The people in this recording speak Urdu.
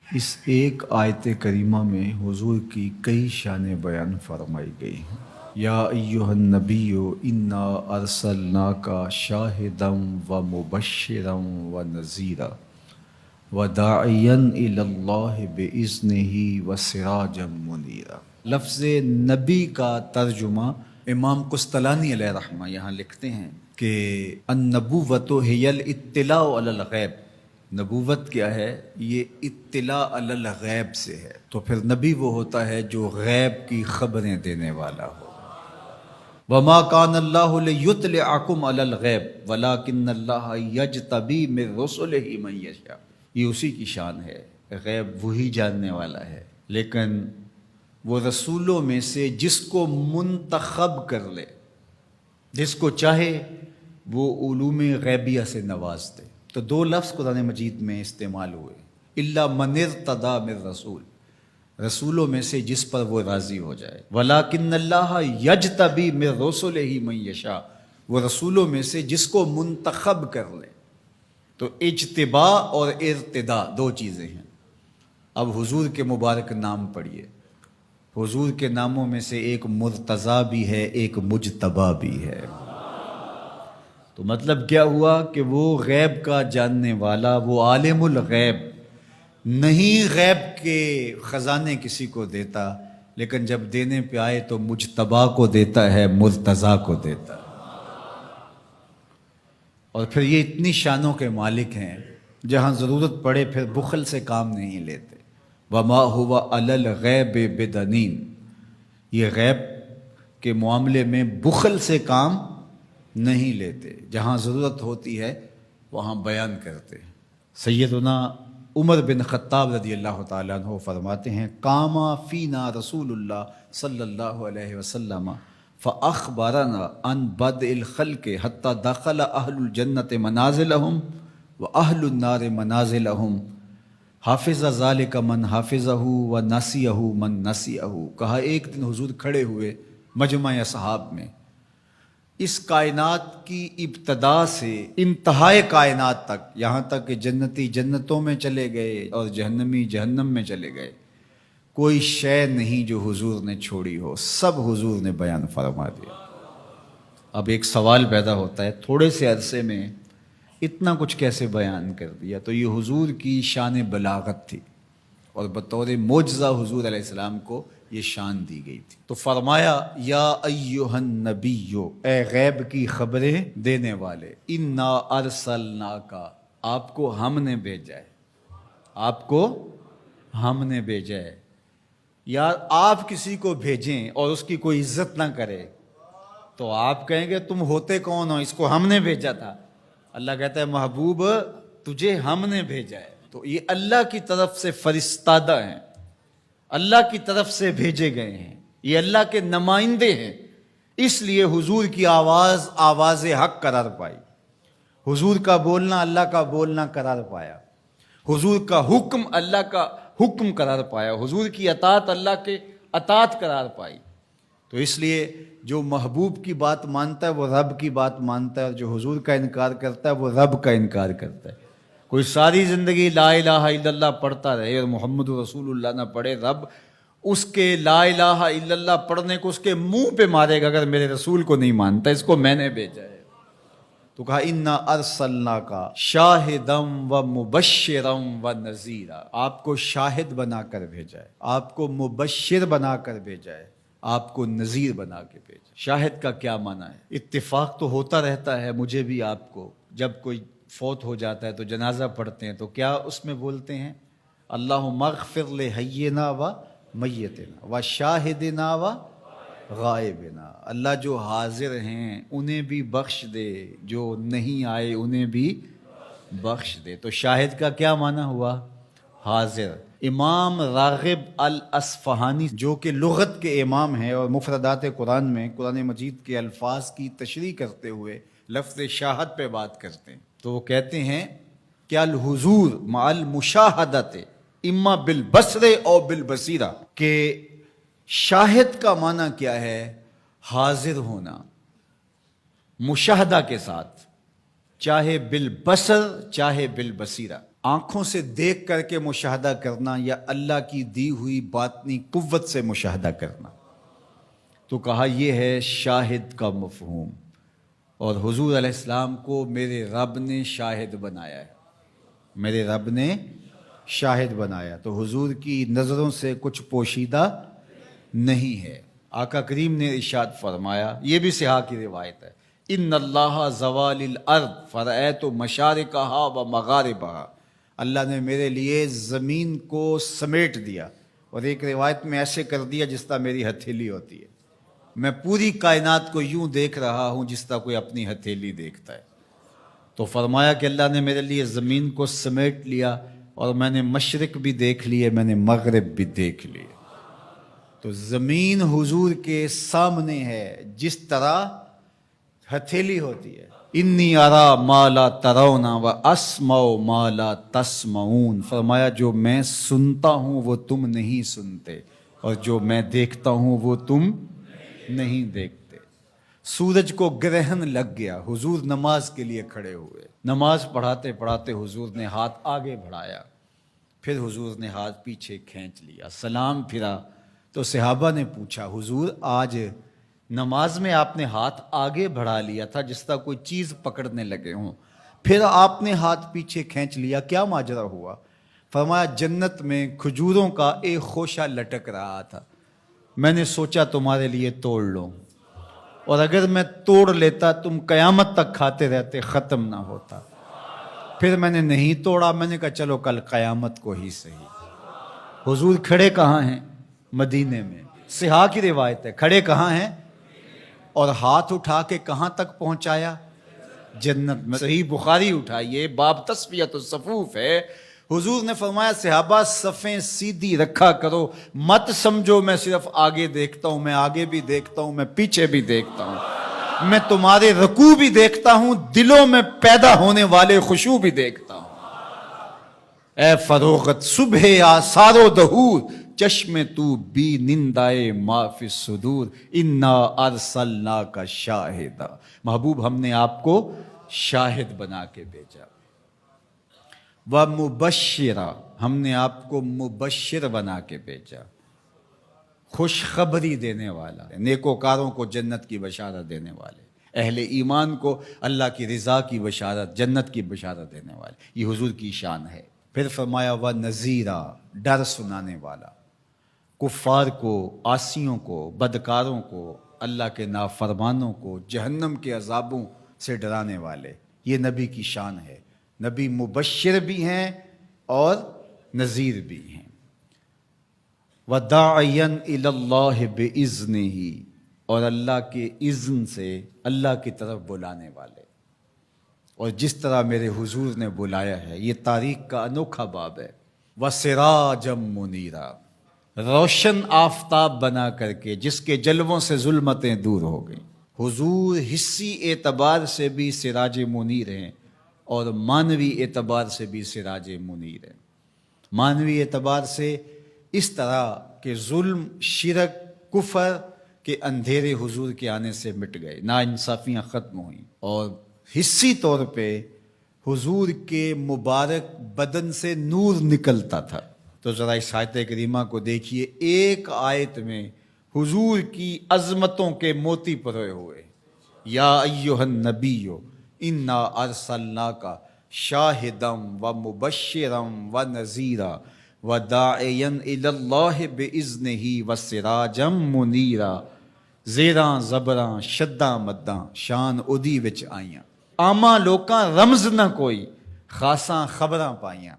اس ایک آیت کریمہ میں حضور کی کئی شانیں بیان فرمائی گئی ہیں۔ یا ایہا النبی انا ارسلناک شاہدا و مبشرا و نذیرا وداعیا الی اللہ باذنہ و سراجا منیرا۔ لفظ نبی کا ترجمہ امام قسطلانی علیہ رحمہ یہاں لکھتے ہیں کہ النبوۃ ہی الاطلاع علی الغیب۔ نبوت کیا ہے؟ یہ اطلاع علی الغیب سے ہے، تو پھر نبی وہ ہوتا ہے جو غیب کی خبریں دینے والا ہو۔ وما کان اللہ لیطلعکم علی الغیب ولکن اللہ یجتبی من رسلہ من یشاء۔ یہ اسی کی شان ہے، غیب وہی جاننے والا ہے، لیکن وہ رسولوں میں سے جس کو منتخب کر لے، جس کو چاہے وہ علوم غیبیہ سے نواز دے۔ تو دو لفظ قرآن مجید میں استعمال ہوئے، الا من ارتضی من رسول، رسولوں میں سے جس پر وہ راضی ہو جائے، ولیکن اللہ یجتبی من رسلہ من یشاء، وہ رسولوں میں سے جس کو منتخب کر لے۔ تو اجتباء اور ارتداء دو چیزیں ہیں۔ اب حضور کے مبارک نام پڑھیے، حضور کے ناموں میں سے ایک مرتضیٰ بھی ہے، ایک مجتبیٰ بھی ہے۔ تو مطلب کیا ہوا کہ وہ غیب کا جاننے والا، وہ عالم الغیب نہیں، غیب کے خزانے کسی کو دیتا، لیکن جب دینے پہ آئے تو مجتبیٰ کو دیتا ہے، مرتضیٰ کو دیتا ہے۔ اور پھر یہ اتنی شانوں کے مالک ہیں، جہاں ضرورت پڑے پھر بخل سے کام نہیں لیتے۔ وما هو علی الغیب بدنین، یہ غیب کے معاملے میں بخل سے کام نہیں لیتے، جہاں ضرورت ہوتی ہے وہاں بیان کرتے ہیں۔ سیدنا عمر بن خطاب رضی اللہ تعالیٰ عنہ فرماتے ہیں، قام فینا رسول اللہ صلی اللہ علیہ وسلم فاخبرنا عن بدء الخلق حتی دخل اہل الجنت منازلہم واہل النار منازلہم، حافظ ذالک من حافظہ و نسیہ من نسیہ۔ کہا ایک دن حضور کھڑے ہوئے مجمع اصحاب میں، اس کائنات کی ابتدا سے انتہائے کائنات تک، یہاں تک کہ جنتی جنتوں میں چلے گئے اور جہنمی جہنم میں چلے گئے، کوئی شے نہیں جو حضور نے چھوڑی ہو، سب حضور نے بیان فرما دیا۔ اب ایک سوال پیدا ہوتا ہے، تھوڑے سے عرصے میں اتنا کچھ کیسے بیان کر دیا؟ تو یہ حضور کی شان بلاغت تھی، اور بطور معجزہ حضور علیہ السلام کو یہ شان دی گئی تھی۔ تو فرمایا، یا ایہا النبی، اے غیب کی خبریں دینے والے، انا ارسلناک، آپ کو ہم نے بھیجا ہے، آپ کو ہم نے بھیجا ہے۔ یار آپ کسی کو بھیجیں اور اس کی کوئی عزت نہ کرے تو آپ کہیں گے تم ہوتے کون ہو، اس کو ہم نے بھیجا تھا۔ اللہ کہتا ہے محبوب تجھے ہم نے بھیجا ہے۔ تو یہ اللہ کی طرف سے فرستادہ ہیں، اللہ کی طرف سے بھیجے گئے ہیں، یہ اللہ کے نمائندے ہیں، اس لیے حضور کی آواز آواز حق قرار پائی، حضور کا بولنا اللہ کا بولنا قرار پایا، حضور کا حکم اللہ کا حکم قرار پایا، حضور کی اطاعت اللہ کے اطاعت قرار پائی۔ تو اس لیے جو محبوب کی بات مانتا ہے وہ رب کی بات مانتا ہے، اور جو حضور کا انکار کرتا ہے وہ رب کا انکار کرتا ہے۔ کوئی ساری زندگی لا الہ الا اللہ پڑھتا رہے اور محمد رسول اللہ نہ پڑھے، رب اس کے لا الہ الا اللہ پڑھنے کو اس کے منہ پہ مارے گا اگر میرے رسول کو نہیں مانتا، اس کو میں نے بھیجا ہے۔ تو کہا انا ارسلناک شاہدا و مبشرا و نذیرا، آپ کو شاہد بنا کر بھیجا ہے، آپ کو مبشر بنا کر بھیجا ہے، آپ کو نذیر بنا کے بھیجا۔ شاہد کا کیا معنی ہے؟ اتفاق تو ہوتا رہتا ہے مجھے بھی آپ کو، جب کوئی فوت ہو جاتا ہے تو جنازہ پڑھتے ہیں تو کیا اس میں بولتے ہیں اللہم اغفر لحینا و میتنا و شاہدنا و غائبنا، اللہ جو حاضر ہیں انہیں بھی بخش دے، جو نہیں آئے انہیں بھی بخش دے۔ تو شاہد کا کیا معنی ہوا؟ حاضر۔ امام راغب الاصفہانی جو کہ لغت کے امام ہیں اور مفردات قرآن میں قرآن مجید کے الفاظ کی تشریح کرتے ہوئے لفظ شاہد پہ بات کرتے ہیں، تو وہ کہتے ہیں کہ الحضور مع المشاہدت اما بالبصر او بالبصیرہ، کہ شاہد کا معنی کیا ہے؟ حاضر ہونا مشاہدہ کے ساتھ، چاہے بالبصر چاہے بالبصیرہ۔ آنکھوں سے دیکھ کر کے مشاہدہ کرنا یا اللہ کی دی ہوئی باطنی قوت سے مشاہدہ کرنا؟ تو کہا یہ ہے شاہد کا مفہوم، اور حضور علیہ السلام کو میرے رب نے شاہد بنایا ہے، میرے رب نے شاہد بنایا، تو حضور کی نظروں سے کچھ پوشیدہ نہیں ہے۔ آقا کریم نے ارشاد فرمایا، یہ بھی صحاح کی روایت ہے، ان اللہ زوال الارض فرأیت مشارقہا و مغاربہا، اللہ نے میرے لیے زمین کو سمیٹ دیا، اور ایک روایت میں ایسے کر دیا جس طرح میری ہتھیلی ہوتی ہے، میں پوری کائنات کو یوں دیکھ رہا ہوں جس طرح کوئی اپنی ہتھیلی دیکھتا ہے۔ تو فرمایا کہ اللہ نے میرے لیے زمین کو سمیٹ لیا، اور میں نے مشرق بھی دیکھ لیے، میں نے مغرب بھی دیکھ لیے۔ تو زمین حضور کے سامنے ہے جس طرح ہتھیلی ہوتی ہے۔ انی ارا ما لا ترون و اسمع ما لا تسمعون، فرمایا جو میں سنتا ہوں وہ تم نہیں سنتے، اور جو میں دیکھتا ہوں وہ تم نہیں دیکھتے۔ سورج کو گرہن لگ گیا، حضور نماز کے لیے کھڑے ہوئے، نماز پڑھاتے پڑھاتے حضور نے ہاتھ آگے بڑھایا، پھر حضور نے ہاتھ پیچھے کھینچ لیا، سلام پھرا تو صحابہ نے پوچھا حضور آج نماز میں آپ نے ہاتھ آگے بڑھا لیا تھا جس طرح کوئی چیز پکڑنے لگے ہوں، پھر آپ نے ہاتھ پیچھے کھینچ لیا، کیا ماجرا ہوا؟ فرمایا جنت میں کھجوروں کا ایک خوشہ لٹک رہا تھا، میں نے سوچا تمہارے لیے توڑ لوں، اور اگر میں توڑ لیتا تم قیامت تک کھاتے رہتے، ختم نہ ہوتا، پھر میں نے نہیں توڑا، میں نے کہا چلو کل قیامت کو ہی صحیح۔ حضور کھڑے کہاں ہیں؟ مدینے میں، صحاح کی روایت ہے، کھڑے کہاں ہیں؟ اور ہاتھ اٹھا کے کہاں تک پہنچایا؟ جنت میں۔ صحیح بخاری اٹھائیے، باب تصفیۃ الصفوف ہے، حضور نے فرمایا صحابہ صفیں سیدھی رکھا کرو، مت سمجھو میں صرف آگے دیکھتا ہوں، میں آگے بھی دیکھتا ہوں، میں پیچھے بھی دیکھتا ہوں، میں تمہارے رکوع بھی دیکھتا ہوں، دلوں میں پیدا ہونے والے خشوع بھی دیکھتا ہوں۔ اے فروغت صبح آثار و دہور، چشم تو بی نندائے ما فی الصدور، انا ارسلناک شاہدا، محبوب ہم نے آپ کو شاہد بنا کے بھیجا، ومبشرا، ہم نے آپ کو مبشر بنا کے بھیجا، خوشخبری دینے والا، نیکوکاروں کو جنت کی بشارت دینے والے، اہل ایمان کو اللہ کی رضا کی بشارت، جنت کی بشارت دینے والے، یہ حضور کی شان ہے۔ پھر فرمایا وَنَذِيرًا، ڈر سنانے والا، کفار کو، عاصیوں کو، بدکاروں کو، اللہ کے نافرمانوں کو جہنم کے عذابوں سے ڈرانے والے، یہ نبی کی شان ہے۔ نبی مبشر بھی ہیں اور نذیر بھی ہیں۔ وَدَاعِيًا إِلَى اللَّهِ بِإِذْنِهِ، اور اللہ کے اذن سے اللہ کی طرف بلانے والے، اور جس طرح میرے حضور نے بلایا ہے، یہ تاریخ کا انوکھا باب ہے۔ وَسِرَاجًا مُنِيرًا، روشن آفتاب بنا کر کے جس کے جلووں سے ظلمتیں دور ہو گئیں۔ حضور حصی اعتبار سے بھی سراج منیر ہیں، اور معنوی اعتبار سے بھی سراج منیر ہیں۔ معنوی اعتبار سے اس طرح کہ ظلم، شرک، کفر کے اندھیرے حضور کے آنے سے مٹ گئے، ناانصافیاں ختم ہوئیں، اور حصی طور پہ حضور کے مبارک بدن سے نور نکلتا تھا۔ تو ذرا اس آیت کریمہ کو دیکھیے، ایک آیت میں حضور کی عظمتوں کے موتی پروئے ہوئے۔ یا ایھا النبی انا ارسلناک شاہدا ومبشرا ونذیرا وداعیا الی اللہ باذنہ وسراجا منیرا، زیراں زبراں شداں مداں شان اودی وچ آئیاں، عاماں لوکاں رمز نہ کوئی، خاصاں خبراں پائیاں۔